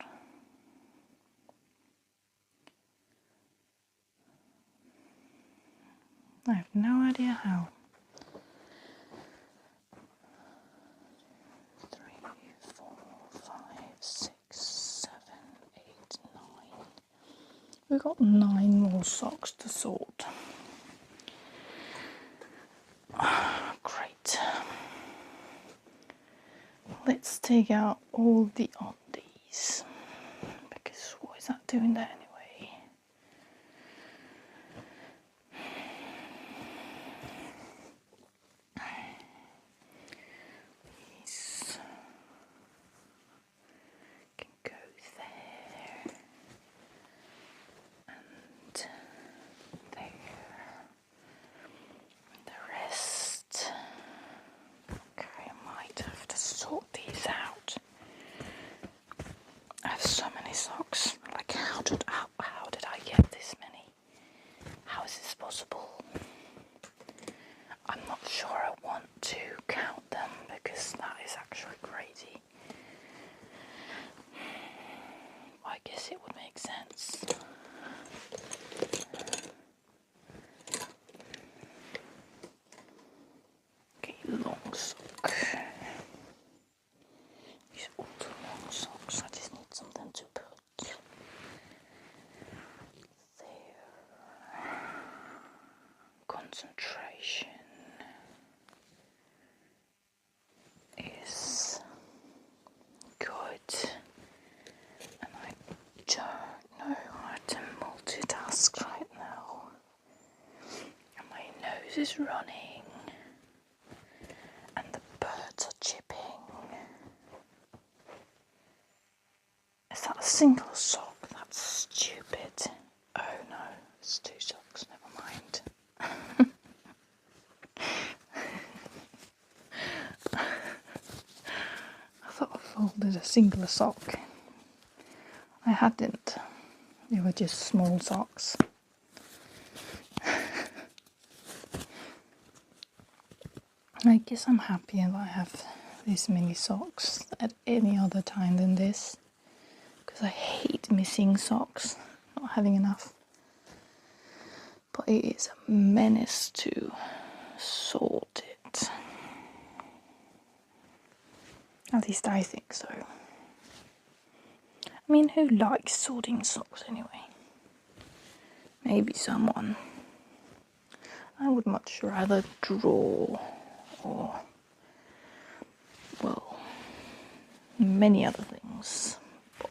I have no idea how. 3, 4, 5, 6, 7, 8, 9. We've got 9 more socks to sort. Great. Let's take out all the undies, because what is that doing there anyway? These can go there and there. The rest. Okay, I might have to sort these out. I have so many socks. Like, how did I get this many? How is this possible? I'm not sure I want to count them, because that is actually crazy. I guess it would make sense. Okay, long sock. These are also long socks. I just need something to put there. Concentration is good, and I don't know how to multitask right now, and my nose is running, and the birds are chipping. Is that a single sock? That's stupid. Oh no, it's 2 socks, never mind. I thought I folded a single sock. I hadn't. They were just small socks. I guess I'm happy that I have this many socks at any other time than this, because I hate missing socks, not having enough. But it is a menace to sort it. At least I think so. I mean, who likes sorting socks anyway? Maybe someone. I would much rather draw or, well, many other things. But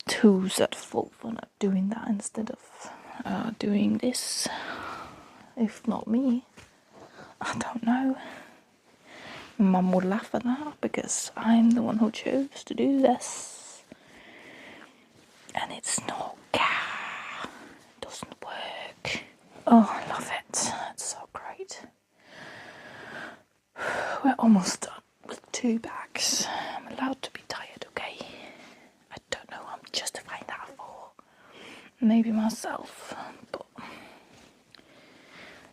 tools that fault for not doing that instead of doing this. If not me, I don't know. Mum would laugh at that because I'm the one who chose to do this. And it's not it doesn't work. Oh, I love it. It's so great. We're almost done with 2 bags. I'm allowed to be tired, okay? I don't know who I'm justifying that for. Maybe myself, but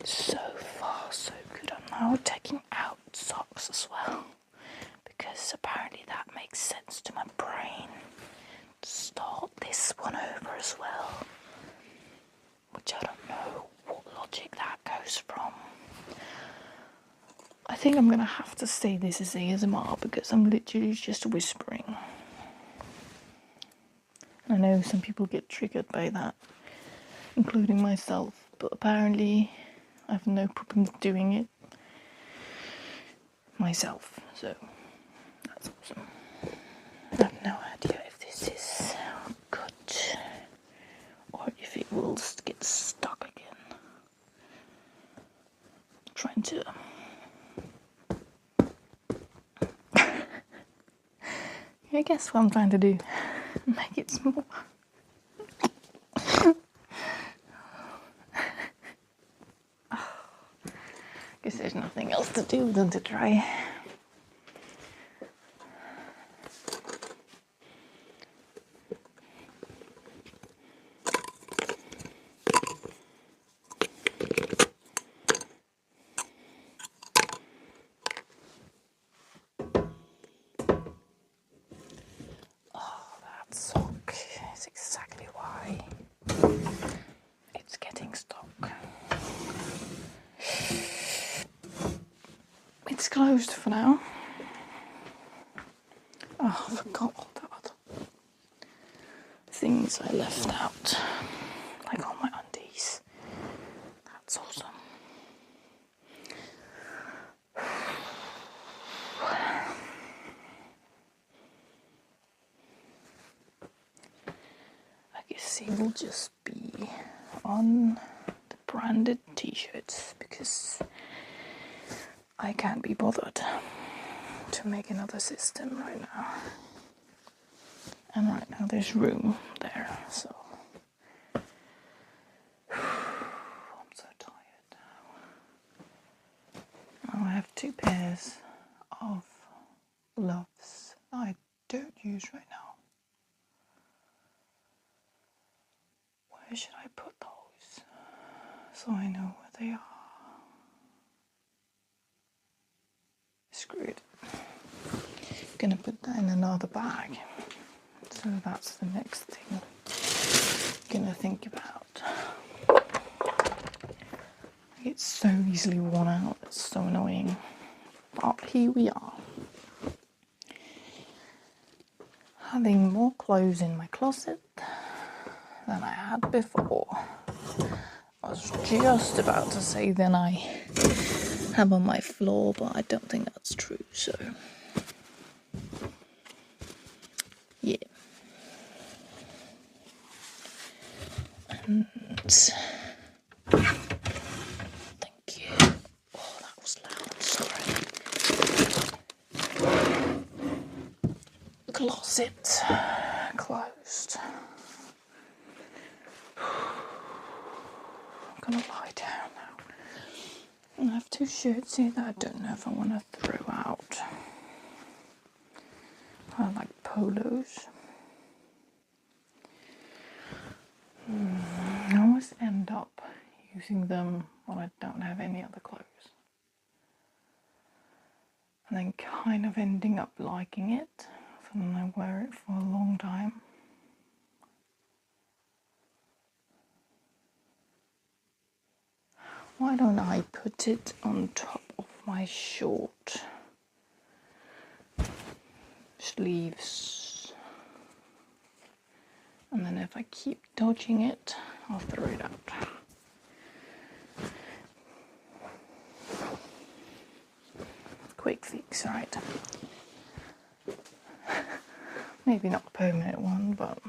so far so good. I'm now taking out socks as well, because apparently that makes sense to my brain. Start this one over as well, which I don't know what logic that goes from. I think I'm gonna have to say this is ASMR because I'm literally just whispering. I know some people get triggered by that, including myself, but apparently I have no problem doing it myself, so that's awesome. I have no idea if this is good or if it will get stuck again. I'm trying to I guess what I'm trying to do, make it small. Guess there's nothing else to do than to try. That sock is exactly why it's getting stuck. It's closed for now. Oh, I forgot all the other things I left out, like all my undies. That's awesome. I guess it will just be on the branded t-shirts because I can't be bothered to make another system right now. And right now there's room there, so I'm so tired now. Now I have 2 pairs of gloves I don't use right now. Where should I put those so I know where they are? Screw it. Gonna put that in another bag. So that's the next thing I'm gonna think about. It's so easily worn out, it's so annoying. But here we are. Having more clothes in my closet than I had before. I was just about to say than I have on my floor, but I don't think that's true, so yeah. And thank you. Oh, that was loud, sorry. Closet closed. I'm gonna lie down now. And I have 2 shirts here that I don't know if I want to throw out. I like polos. I always end up using them when I don't have any other clothes. And then kind of ending up liking it, so then I wear it for a long time. Why don't I put it on top of my short sleeves? And then if I keep dodging it, I'll throw it out. Quick fix, right? Maybe not a permanent one, but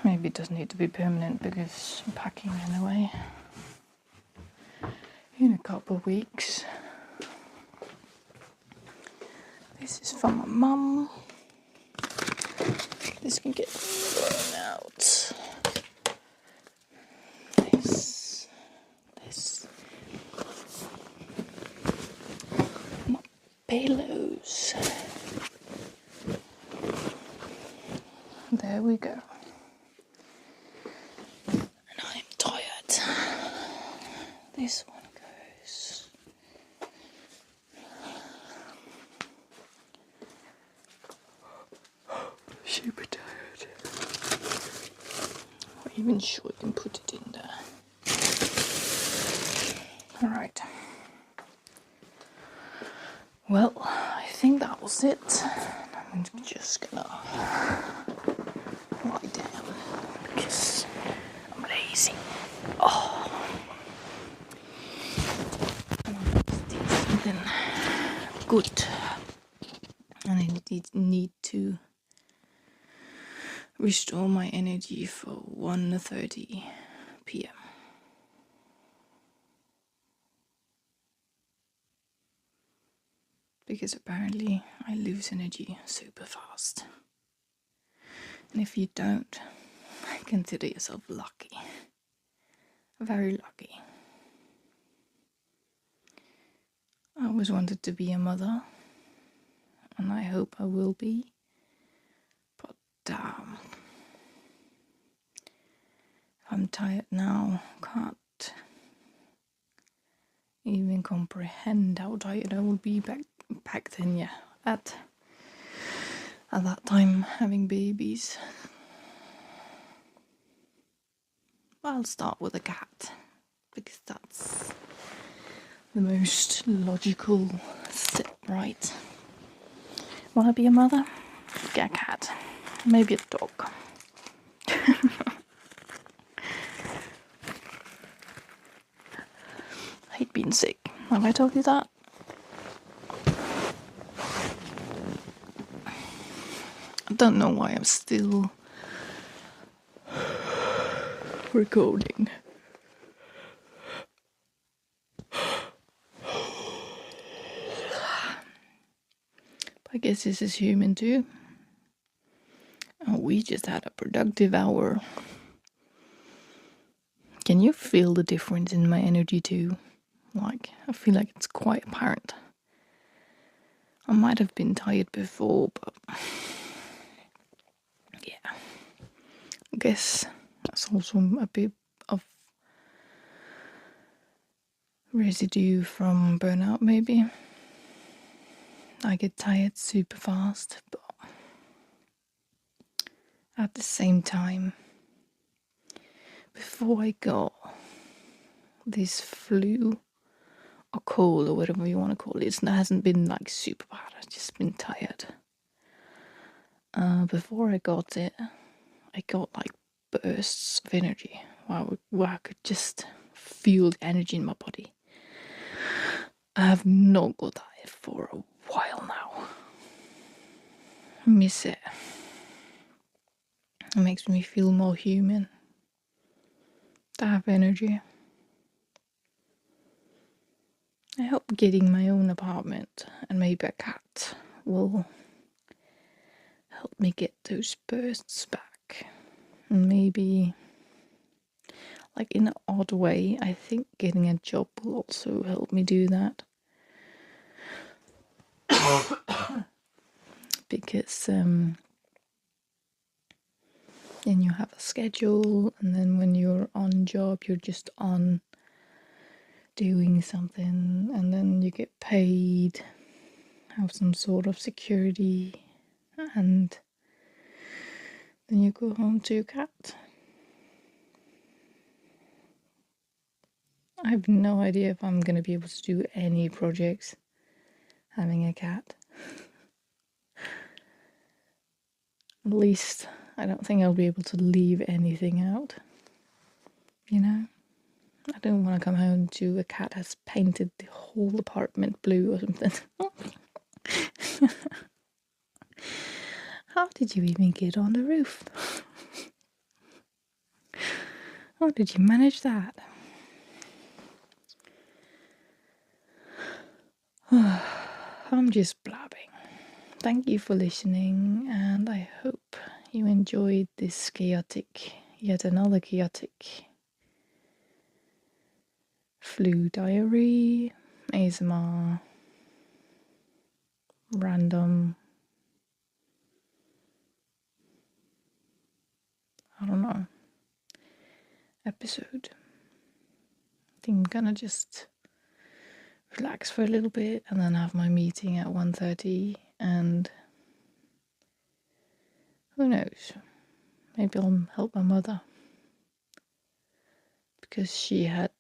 maybe it doesn't need to be permanent because I'm packing anyway in a couple of weeks. This is from my mum. This can get thrown out. This. My pillows. There we go. And I'm tired. This one goes. Super tired. Not even sure I can put it in there. Alright. Well, I think that was it. I'm just gonna lie down because I'm lazy. Oh. I want to do something good. And I need to restore my energy for 1:30 p.m. Because apparently I lose energy super fast. And if you don't, consider yourself lucky. Very lucky. I always wanted to be a mother, and I hope I will be. But I'm tired now. Can't even comprehend how tired I would be back then. Yeah, at that time having babies. I'll start with a cat because that's the most logical step, right? Wanna be a mother? Get a cat. Maybe a dog. I hate being sick. Have I told you that? I don't know why I'm still recording. I guess this is human too. Oh, we just had a productive hour. Can you feel the difference in my energy too? Like, I feel like it's quite apparent. I might have been tired before, but yeah. I guess that's also a bit of residue from burnout, maybe. I get tired super fast, but at the same time, before I got this flu or cold or whatever you want to call it, it hasn't been like super bad. I've just been tired. Before I got it, I got like bursts of energy where I could just feel the energy in my body. I have not got that for a while now. I miss it. It makes me feel more human to have energy. I hope getting my own apartment and maybe a cat will help me get those bursts back. And maybe, like in an odd way, I think getting a job will also help me do that. Because then you have a schedule, and then when you're on job, you're just on doing something, and then you get paid, have some sort of security, and then you go home to your cat. I have no idea if I'm gonna be able to do any projects having a cat. At least I don't think I'll be able to leave anything out. You know? I don't want to come home to a cat has painted the whole apartment blue or something. How did you even get on the roof? How did you manage that? I'm just blabbing. Thank you for listening, and I hope you enjoyed this yet another chaotic Flu Diary, ASMR, random, I don't know, episode. I think I'm gonna just relax for a little bit and then have my meeting at 1:30, and who knows, maybe I'll help my mother, because she had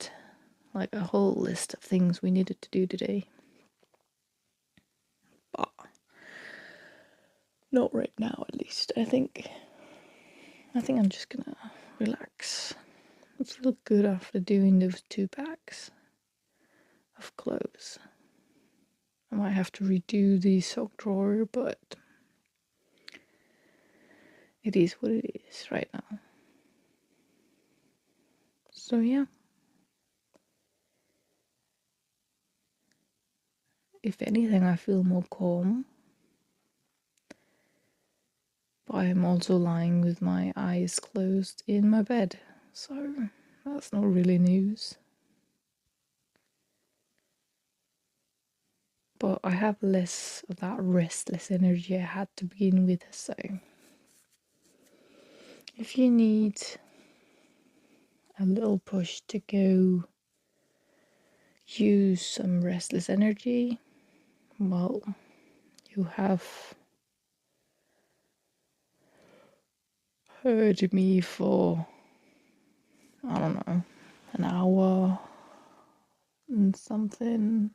like a whole list of things we needed to do today. But not right now, at least. I think I'm just gonna relax. I feel good after doing those 2 packs of clothes. I might have to redo the sock drawer, but it is what it is right now. So yeah. If anything, I feel more calm. But I am also lying with my eyes closed in my bed, so that's not really news. But I have less of that restless energy I had to begin with, so if you need a little push to go use some restless energy, well, you have heard me for, I don't know, an hour and something,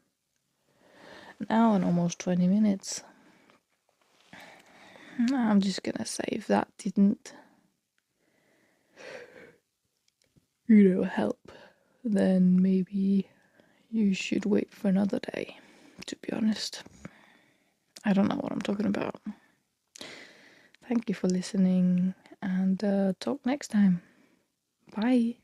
an hour and almost 20 minutes. I'm just gonna say, if that didn't, help, then maybe you should wait for another day, to be honest. I don't know what I'm talking about. Thank you for listening, and talk next time. Bye.